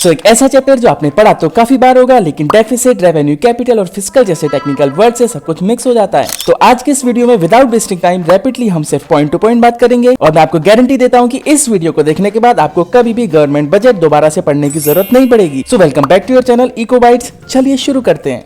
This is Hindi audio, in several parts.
एक ऐसा चैप्टर जो आपने पढ़ा तो काफी बार होगा, लेकिन डेफिसिट, रेवेन्यू, कैपिटल और फिस्कल जैसे टेक्निकल वर्ड से सब कुछ मिक्स हो जाता है। तो आज के इस वीडियो में विदाउट वेस्टिंग टाइम रैपिडली हम सिर्फ पॉइंट टू पॉइंट बात करेंगे और मैं आपको गारंटी देता हूँ कि इस वीडियो को देखने के बाद आपको कभी भी गवर्नमेंट बजट दोबारा से पढ़ने की जरूरत नहीं पड़ेगी। So welcome back to your channel Eco Bytes. चलिए शुरू करते हैं।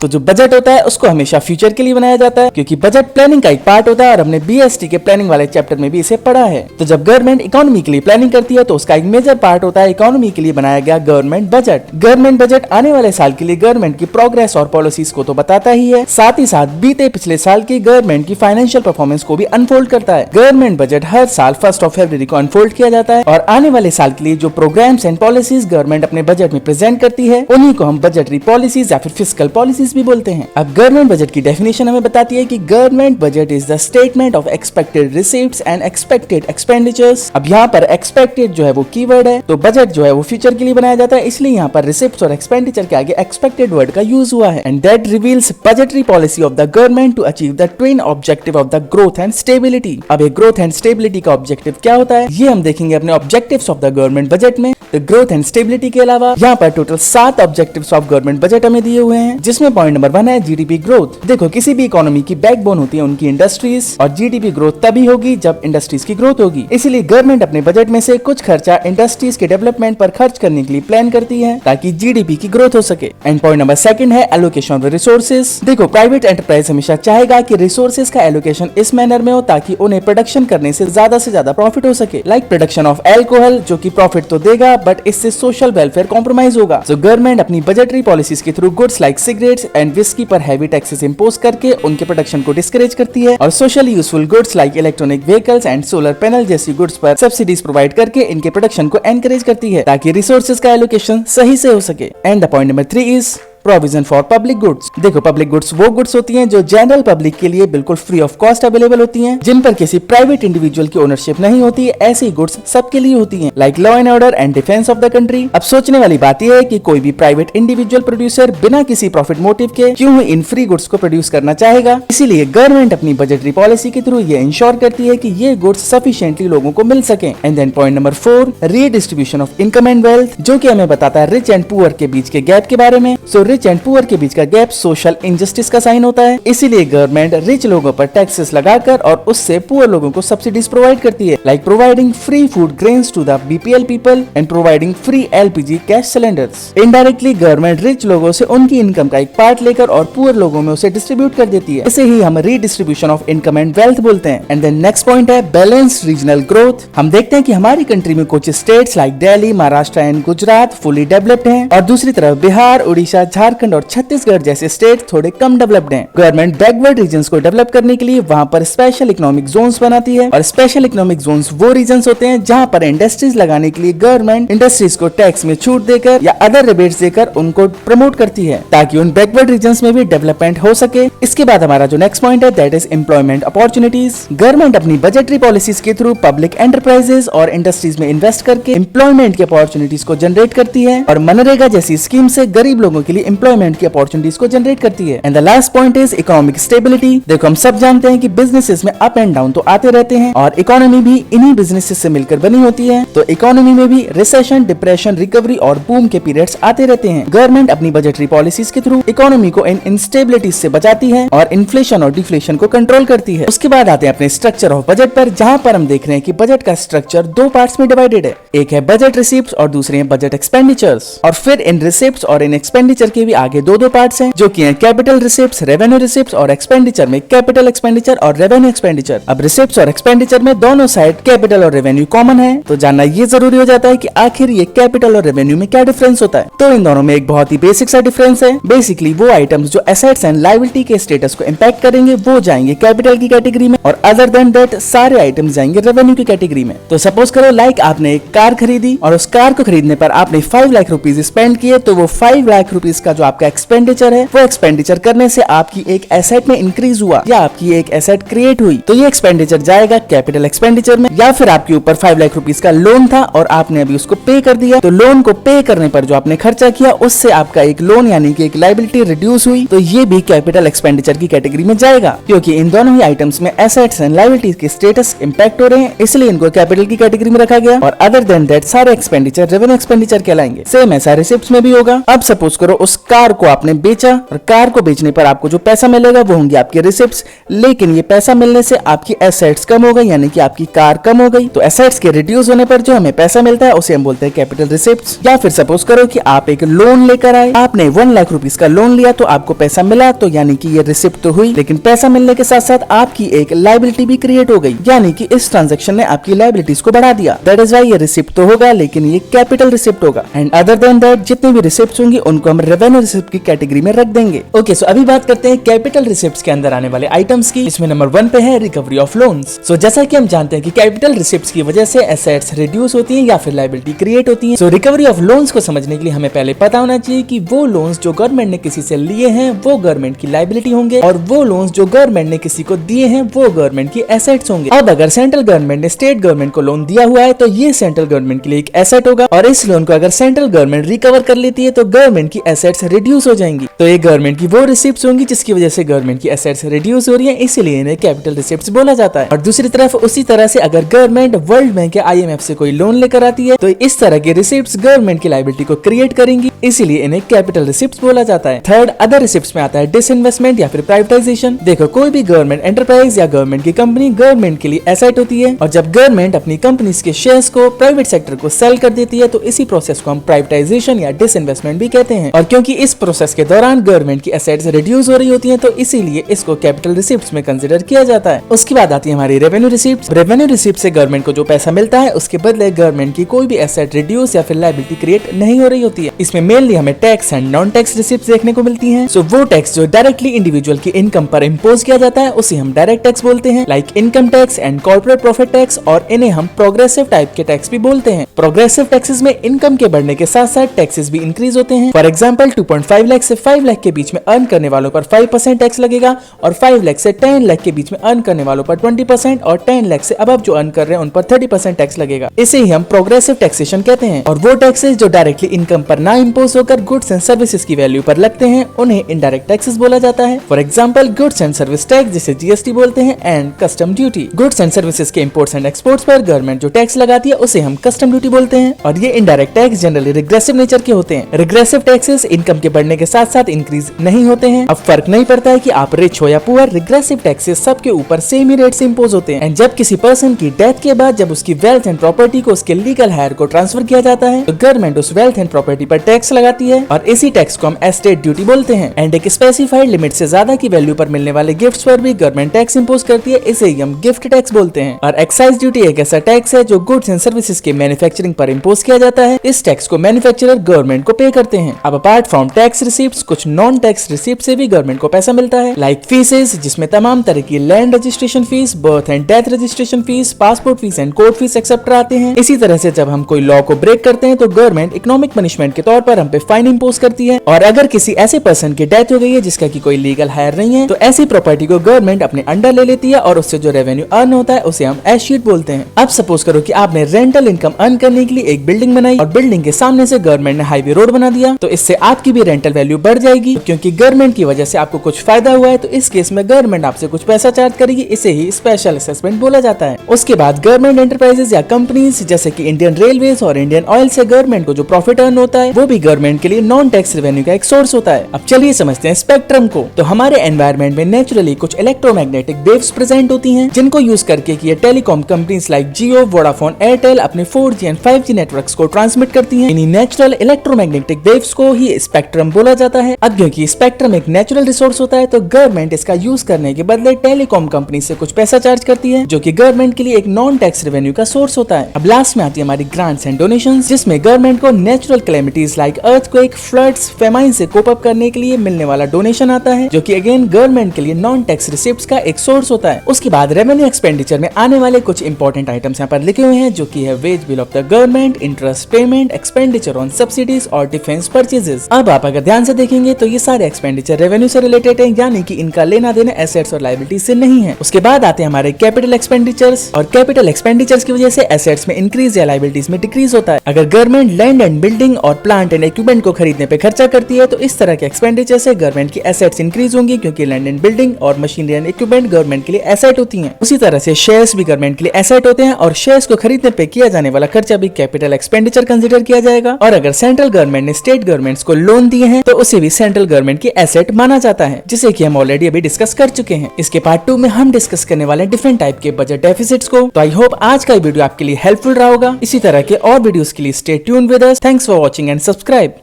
तो जो बजट होता है उसको हमेशा फ्यूचर के लिए बनाया जाता है, क्योंकि बजट प्लानिंग का एक पार्ट होता है और हमने बीएसटी के प्लानिंग वाले चैप्टर में भी इसे पढ़ा है। तो जब गवर्नमेंट इकोनॉमी के लिए प्लानिंग करती है तो उसका एक मेजर पार्ट होता है इकोनॉमी के लिए बनाया गया गवर्नमेंट बजट। गवर्नमेंट बजट आने वाले साल के लिए गवर्नमेंट की प्रोग्रेस और पॉलिसीज को तो बताता ही है, साथ ही साथ बीते पिछले साल की गवर्नमेंट की फाइनेंशियल परफॉर्मेंस को भी अनफोल्ड करता है। गवर्नमेंट बजट हर साल 1 फरवरी को अनफोल्ड किया जाता है और आने वाले साल के लिए जो प्रोग्राम्स एंड पॉलिसीज गवर्नमेंट अपने बजट में प्रेजेंट करती है उन्हीं को हम बजटरी पॉलिसीज या फिर फिस्कल पॉलिसीज भी बोलते हैं। अब गवर्नमेंट बजट की डेफिनेशन हमें बताती है कि government budget is the statement of expected receipts and expected expenditures. अब यहाँ पर एक्सपेक्टेड जो है वो कीवर्ड है, तो बजट जो है वो फ्यूचर के लिए बनाया जाता है, इसलिए यहाँ पर रिसिप्ट्स और एक्सपेंडिचर के आगे एक्सपेक्टेड वर्ड का यूज हुआ है। And that reveals budgetary policy of the government to achieve the twin objective of the growth and stability. अब एक ग्रोथ एंड स्टेबिलिटी का ऑब्जेक्टिव क्या होता है ये हम देखेंगे अपने objectives of the government budget में। तो ग्रोथ एंड स्टेबिलिटी के अलावा यहाँ पर total 7 objectives of government budget हमें दिए हुए हैं, जिसमें पॉइंट नंबर 1 है जीडीपी ग्रोथ। देखो किसी भी इकोनॉमी की बैकबोन होती है उनकी इंडस्ट्रीज, और जीडीपी ग्रोथ तभी होगी जब इंडस्ट्रीज की ग्रोथ होगी। इसीलिए गवर्नमेंट अपने बजट में से कुछ खर्चा इंडस्ट्रीज के डेवलपमेंट पर खर्च करने के लिए प्लान करती है ताकि जीडीपी की ग्रोथ हो सके। एंड पॉइंट नंबर 2 है एलोकेशन ऑफ रिसोर्सेज। देखो प्राइवेट एंटरप्राइज हमेशा चाहेगा कि रिसोर्सेज का एलोकेशन इस मैनर में हो ताकि उन्हें प्रोडक्शन करने से ज्यादा प्रॉफिट हो सके। लाइक प्रोडक्शन ऑफ एल्कोहल, जो की प्रॉफिट तो देगा बट इससे सोशल वेलफेयर कॉम्प्रोमाइज होगा। सो गवर्नमेंट अपनी बजटरी पॉलिसीज के through goods like cigarettes and whisky पर हैवी टैक्सेस इंपोज करके उनके प्रोडक्शन को डिस्करेज करती है, और socially useful goods like electronic vehicles and solar panel जैसी गुड्स पर सब्सिडीज प्रोवाइड करके इनके प्रोडक्शन को एनकरेज करती है ताकि रिसोर्सेज का एलोकेशन सही से हो सके। And the point number 3 is provision for public goods. देखो पब्लिक गुड्स वो गुड्स होती हैं जो जनरल पब्लिक के लिए बिल्कुल फ्री ऑफ कॉस्ट अवेलेबल होती हैं, जिन पर किसी प्राइवेट इंडिविजुअल की ओनरशिप नहीं होती है। ऐसी गुड्स सबके लिए होती हैं, like law and order and defence of the country. अब सोचने वाली बात यह है कि कोई भी प्राइवेट इंडिविजुअल प्रोड्यूसर बिना किसी प्रॉफिट मोटिव के क्यों इन फ्री गुड्स को प्रोड्यूस करना चाहेगा। इसीलिए गवर्नमेंट अपनी बजटरी पॉलिसी के थ्रू ये इंश्योर करती है कि ये गुड्स सफिशिएंटली लोगों को मिल सके। And then point number 4 redistribution of income and wealth, जो कि हमें बताता है रिच एंड पुअर के बीच के गैप के बारे में। सो रिच एंड पुअर के का गैप सोशल इनजस्टिस का साइन होता है, इसीलिए गवर्नमेंट रिच लोगों पर टैक्सेस लगाकर और उससे पुअर लोगों को सब्सिडीज प्रोवाइड करती है, like providing free food grains to the BPL people and providing free LPG gas cylinders. Indirectly government rich लोगों से उनकी इनकम का एक पार्ट लेकर और पुअर लोगों में उसे डिस्ट्रीब्यूट कर देती है। इसे ही हम redistribution of income and wealth बोलते हैं। एंड देन नेक्स्ट पॉइंट है बैलेंस्ड रीजनल ग्रोथ। हम देखते हैं कि हमारी कंट्री में कुछ states like Delhi, Maharashtra and Gujarat fully developed हैं, और दूसरी तरफ बिहार, उड़ीसा, झारखंड और छत्तीसगढ़ जैसे स्टेट थोड़े कम डेवलप्ड हैं। गवर्नमेंट बैकवर्ड रीजन्स को डेवलप करने के लिए वहां पर स्पेशल इकोनॉमिक जोन्स बनाती है, और स्पेशल इकोनॉमिक जोन्स वो रीजन्स होते हैं जहां पर इंडस्ट्रीज लगाने के लिए गवर्नमेंट इंडस्ट्रीज को टैक्स में छूट देकर या अदर रिबेट्स देकर उनको प्रमोट करती है ताकि उन बैकवर्ड रीजन्स में भी डेवलपमेंट हो सके। इसके बाद हमारा जो नेक्स्ट पॉइंट है that is employment opportunities. Government अपनी बजटरी पॉलिसीज के थ्रू पब्लिक एंटरप्राइजेस और इंडस्ट्रीज में इन्वेस्ट करके एम्प्लॉयमेंट की अपॉर्चुनिटीज को जनरेट करती है, और मनरेगा जैसी स्कीम से गरीब लोगों के लिए एम्प्लॉयमेंट की अपॉर्चुनिटीज को जनरेट करती है। And the last point is economic stability. देखो हम सब जानते हैं कि बिजनेसेस में अप एंड डाउन तो आते रहते हैं, और इकोनॉमी भी इन्हीं बिजनेसेस से मिलकर बनी होती है। तो इकोनॉमी में भी रिसेशन, डिप्रेशन, रिकवरी और बूम के पीरियड्स आते रहते हैं। गवर्नमेंट अपनी बजटरी पॉलिसीज के थ्रू इकोनॉमी को इन इंस्टेबिलिटीज से बचाती है और इन्फ्लेशन और डिफ्लेशन को कंट्रोल करती है। उसके बाद आते हैं अपने स्ट्रक्चर ऑफ बजट पर, जहां पर हम देख रहे हैं कि बजट का स्ट्रक्चर 2 पार्ट्स में डिवाइडेड है। एक है बजट रिसीप्ट्स और दूसरे है बजट एक्सपेंडिचर्स। और फिर इन रिसीप्ट्स और इन एक्सपेंडिचर के भी आगे 2 पार्ट्स हैं, जो कि है कैपिटल रिसिप्ट्स, रेवेन्यू रिसिप्ट्स, और एक्सपेंडिचर में कैपिटल एक्सपेंडिचर और रेवेन्यू एक्सपेंडिचर। अब रिसिप्ट्स और एक्सपेंडिचर में दोनों साइड कैपिटल और रेवेन्यू कॉमन है, तो जानना ये जरूरी हो जाता है कि आखिर ये कैपिटल और रेवेन्यू में क्या डिफरेंस होता है। तो इन दोनों में एक बहुत ही बेसिक सा डिफरेंस है। बेसिकली वो आइटम्स जो एसेट्स एंड लायबिलिटी के स्टेटस को इंपैक्ट करेंगे वो जाएंगे कैपिटल की कैटेगरी में, और अदर देन दैट सारे आइटम्स जाएंगे रेवेन्यू की कैटेगरी में। तो सपोज करो लाइक आपने एक कार खरीदी और उस कार को खरीदने पर आपने 5 लाख रुपीज स्पेंड किए, तो वो 5 लाख रुपीज का जो आपका एक्सपेंडिचर है वो एक्सपेंडिचर करने से आपकी एक एसेट में इंक्रीज हुआ या आपकी एक एसेट क्रिएट हुई, तो ये एक्सपेंडिचर जाएगा कैपिटल एक्सपेंडिचर में। या फिर आपके ऊपर 5 लाख रुपीस का लोन था और आपने अभी उसको पे कर दिया, तो लोन को पे करने पर जो आपने खर्चा किया उससे आपका एक लोन यानी कि एक लायबिलिटी रिड्यूस हुई, तो ये भी कैपिटल एक्सपेंडिचर की कैटेगरी में जाएगा, क्योंकि इन दोनों ही आइटम्स में एसेट्स एंड लायबिलिटीज के स्टेटस इंपैक्ट हो रहे हैं, इसलिए इनको कैपिटल की कैटेगरी में रखा गया। और अदर देन दैट सारे एक्सपेंडिचर रेवेन्यू एक्सपेंडिचर कहलाएंगे। सेम ऐसा रिसिप्ट्स में भी होगा। अब सपोज करो उस कार को आपने बेचा और कार को बेचने पर आपको जो पैसा मिलेगा वो होंगे आपके रिसिप्ट्स, लेकिन ये पैसा मिलने से आपकी एसेट्स कम हो गई यानी कि आपकी कार कम हो गई, तो एसेट्स के रिड्यूस होने पर जो हमें पैसा मिलता है उसे हम बोलते हैं कैपिटल रिसिप्ट्स। या फिर सपोज करो कि आप एक लोन लेकर आए, आपने 1 लाख रुपीस का लोन लिया तो आपको पैसा मिला, तो यानी कि ये रिसिप्ट तो हुई, लेकिन पैसा मिलने के साथ साथ आपकी एक लायबिलिटी भी क्रिएट हो गई, यानी कि इस ट्रांजैक्शन ने आपकी लायबिलिटीज को बढ़ा दिया। दैट इज व्हाई ये रिसिप्ट तो होगा लेकिन ये कैपिटल रिसिप्ट होगा। एंड अदर देन दैट जितने भी रिसिप्ट्स होंगे उनको हम रेवेन्यू रिसिप्ट की कैटेगरी में रख देंगे। ओके, सो अभी बात करते हैं कैपिटल रिसिप्ट्स के अंदर आने वाले आइटम्स की। इसमें नंबर 1 पे है रिकवरी ऑफ लोन्स। सो जैसा कि हम जानते हैं कि कैपिटल रिसिप्ट्स की वजह से एसेट्स रिड्यूस होती हैं या फिर लायबिलिटी क्रिएट होती है। सो रिकवरी ऑफ लोन्स को समझने के लिए हमें पहले पता होना चाहिए कि वो लोन्स जो गवर्नमेंट ने किसी से लिए हैं वो गवर्नमेंट की लायबिलिटी होंगे और वो लोन्स जो गवर्नमेंट ने किसी को दिए हैं वो गवर्नमेंट की एसेट्स होंगे। अब अगर सेंट्रल गवर्नमेंट ने स्टेट गवर्नमेंट को लोन दिया हुआ है तो ये सेंट्रल गवर्नमेंट के लिए एक एसेट होगा, और इस लोन को अगर सेंट्रल गवर्नमेंट रिकवर कर लेती है तो गवर्नमेंट की एसेट्स रिड्यूस हो जाएंगी। तो ये गवर्नमेंट की वो रिसिप्ट्स होंगी जिसकी वजह से गवर्नमेंट की एसेट्स रिड्यूस हो रही है, इसीलिए इन्हें कैपिटल रिसिप्ट्स बोला जाता है। और दूसरी तरफ उसी तरह से अगर गवर्नमेंट वर्ल्ड बैंक या IMF से कोई लोन लेकर आती है तो इस तरह की रिसिप्ट्स गवर्नमेंट की लायबिलिटी को क्रिएट करेंगी, इसीलिए इन्हें कैपिटल रिसिप्ट्स बोला जाता है। थर्ड, अदर रिसिप्ट्स में आता है डिसइन्वेस्टमेंट या फिर प्राइवेटाइजेशन। देखो, कोई भी गवर्नमेंट एंटरप्राइज या गवर्नमेंट की कंपनी गवर्नमेंट के लिए एसेट होती है, और जब गवर्नमेंट अपनी कंपनीज के शेयर्स को प्राइवेट सेक्टर को सेल कर देती है तो इसी प्रोसेस को हम प्राइवेटाइजेशन या डिसइन्वेस्टमेंट भी कहते हैं। और क्योंकि इस प्रोसेस के दौरान गवर्नमेंट की एसेट्स रिड्यूस हो रही होती हैं तो इसीलिए इसको कैपिटल रिसिप्ट्स में कंसीडर किया जाता है। उसके बाद आती है हमारी रेवेन्यू रिसिप्ट्स। रेवेन्यू रिसिप्ट से गवर्नमेंट को जो पैसा मिलता है उसके बदले गवर्नमेंट की कोई भी एसेट रिड्यूस या फिर लायबिलिटी क्रिएट नहीं हो रही होती है। इसमें मेनली हमें tax and non tax receipts देखने को मिलती हैं। सो वो टैक्स जो डायरेक्टली इंडिविजुअल की इनकम पर इम्पोज किया जाता है उसे हम डायरेक्ट टैक्स बोलते हैं, like income tax and corporate profit tax, और इन्हें हम प्रोग्रेसिव टाइप के टैक्स भी बोलते हैं। प्रोग्रेसिव टैक्सेस में इनकम के बढ़ने के साथ साथ टैक्सेस भी इंक्रीज होते हैं। फॉर एग्जांपल 2.5 लाख से 5 लाख के बीच में अर्न करने वालों पर 5% टैक्स लगेगा, और 5 लाख से 10 लाख के बीच में अर्न करने वालों पर 20%, और 10 लाख से अबव जो अर्न कर रहे हैं उन पर 30% टैक्स लगेगा। इसे ही हम प्रोग्रेसिव टैक्सेशन कहते हैं। और वो टैक्सेस जो डायरेक्टली इनकम पर ना इम्पोज होकर गुड्स एंड सर्विसेज की वैल्यू पर लगते हैं उन्हें इनडायरेक्ट टैक्सेस बोला जाता है। For example goods and service tax जिसे GST बोलते हैं, and custom duty. Goods and services के इंपोर्ट्स एंड एक्सपोर्ट्स पर गवर्नमेंट जो टैक्स लगाती है उसे हम कस्टम ड्यूटी बोलते हैं। और ये indirect tax generally regressive nature के होते हैं। रिग्रेसिव टैक्सेस इनकम के बढ़ने के साथ साथ इंक्रीज नहीं होते हैं। अब फर्क नहीं पड़ता है कि आप रिच हो या पुअर, रिग्रेसिव टैक्सेस सबके ऊपर सेम ही रेट से इम्पोज होते हैं। एंड जब किसी पर्सन की डेथ के बाद जब उसकी वेल्थ एंड प्रॉपर्टी को उसके लीगल हायर को ट्रांसफर किया जाता है तो गवर्नमेंट उस वेल्थ एंड प्रॉपर्टी पर टैक्स लगाती है, और इसी टैक्स को हम एस्टेट ड्यूटी बोलते हैं। एंड एक स्पेसिफाइड लिमिट से ज्यादा की वैल्यू पर मिलने वाले गिफ्ट्स पर भी गवर्नमेंट टैक्स इम्पोज करती है, इसे ही हम गिफ्ट टैक्स बोलते हैं। और एक्साइज ड्यूटी एक ऐसा टैक्स है जो गुड्स एंड सर्विसेज के मैन्युफैक्चरिंग पर इम्पोज किया जाता है। इस टैक्स को मैन्युफैक्चरर गवर्नमेंट को पे करते हैं। अब अपार्ट फ्रॉम टैक्स रिसिप्ट्स कुछ नॉन टैक्स रिसिप्ट से भी गवर्नमेंट को पैसा मिलता है, लाइक फीसेस जिसमें तमाम तरह की land registration fees, birth and death registration fees, passport fees and court fees except आते हैं। इसी तरह से जब हम कोई लॉ को ब्रेक करते हैं तो गवर्नमेंट इकोनॉमिक पनिशमेंट के तौर पर हम पे फाइन इम्पोज करती है। और अगर किसी ऐसे पर्सन की डेथ हो गई है जिसका की कोई लीगल हायर नहीं है तो ऐसी प्रॉपर्टी को गवर्नमेंट अपने अंडर ले लेती है, और उससे जो रेवेन्यू अर्न होता है उसे हम एश शीट बोलते हैं। अब सपोज करो कि आपने रेंटल इनकम अर्न करने के लिए एक बिल्डिंग बनाई और बिल्डिंग के सामने से गवर्नमेंट ने हाईवे रोड बना दिया, तो इससे आपकी भी रेंटल वैल्यू बढ़ जाएगी, क्योंकि गवर्नमेंट की वजह से आपको कुछ फायदा हुआ है। तो इस केस में गवर्नमेंट आपसे कुछ पैसा चार्ज करेगी, इसे ही स्पेशल असेसमेंट बोला जाता है। उसके बाद गवर्नमेंट एंटरप्राइजेस या कंपनीज जैसे कि इंडियन रेलवेज और इंडियन ऑयल से गवर्नमेंट को जो प्रॉफिट अर्न होता है वो भी गवर्नमेंट के लिए नॉन टैक्स रेवेन्यू का एक सोर्स होता है। अब चलिए समझते हैं स्पेक्ट्रम को। तो हमारे एनवायरमेंट में नेचुरली कुछ इलेक्ट्रोमैग्नेटिक वेव्स प्रेजेंट होती हैं जिनको यूज करके ये टेलीकॉम कंपनीज लाइक जियो, वोडाफोन, एयरटेल अपने 4G एंड 5G नेटवर्क्स को ट्रांसमिट करती हैं। इन्हीं नेचुरल इलेक्ट्रोमैग्नेटिक वेव्स को ही स्पेक्ट्रम बोला जाता है। अब क्योंकि स्पेक्ट्रम एक नेचुरल रिसोर्स होता है तो गवर्नमेंट इसका यूज करने के बदले टेलीकॉम कंपनी से कुछ पैसा चार्ज करती है, जो कि गवर्नमेंट के लिए एक नॉन टैक्स रेवेन्यू का सोर्स होता है। अब लास्ट में आती है हमारी ग्रांट्स एंड डोनेशंस, जिसमें गवर्नमेंट को natural calamities like earthquake, floods, famine से कोप अप करने के लिए मिलने वाला डोनेशन आता है, जो कि अगेन गवर्नमेंट के लिए नॉन टैक्स रिसिप्ट्स का एक सोर्स होता है। उसके बाद रेवेन्यू एक्सपेंडिचर में आने वाले कुछ इंपॉर्टेंट आइटम्स यहाँ पर लिखे हुए हैं, जो कि है wage bill of the government, interest payment, expenditure on subsidies और डिफेंस परचेजेस। अब आप अगर ध्यान से देखेंगे तो ये सारे एक्सपेंडिचर रेवेन्यू से रिलेटेड है, यानी कि इनका लेना देना एसेट्स और लायबिलिटीज से नहीं है। उसके बाद आते हैं हमारे कैपिटल एक्सपेंडिचर्स, और कैपिटल एक्सपेंडिचर्स की वजह से एसेट्स में इंक्रीज या लायबिलिटीज में डिक्रीज होता है। अगर गवर्नमेंट लैंड एंड बिल्डिंग और प्लांट एंड इक्विपमेंट को खरीदने पे खर्चा करती है तो इस तरह के एक्सपेंडिचर से गवर्नमेंट की एसेट्स इंक्रीज होंगी, क्योंकि लैंड एंड बिल्डिंग और मशीनरी एंड इक्विपमेंट गवर्नमेंट के लिए एसेट होती हैं। उसी तरह से शेयर्स भी गवर्नमेंट के लिए एसेट होते हैं, और शेयर्स को खरीदने पे किया जाने वाला खर्चा भी कैपिटल एक्सपेंडिचर कंसीडर किया जाएगा। और अगर सेंट्रल गवर्नमेंट ने स्टेट गवर्नमेंट्स को लोन दिए हैं तो उसे भी सेंट्रल गवर्नमेंट की एसेट माना जाता है, जिसे कि हम ऑलरेडी अभी डिस्कस कर चुके हैं। इसके पार्ट 2 में हम डिस्कस करने वाले डिफरेंट टाइप के बजट डेफिसिट्स को। तो आई होप आज का वीडियो आपके लिए हेल्पफुल रहा होगा। इसी तरह के और वीडियोस के लिए stay tuned with us. Thanks for watching and subscribe.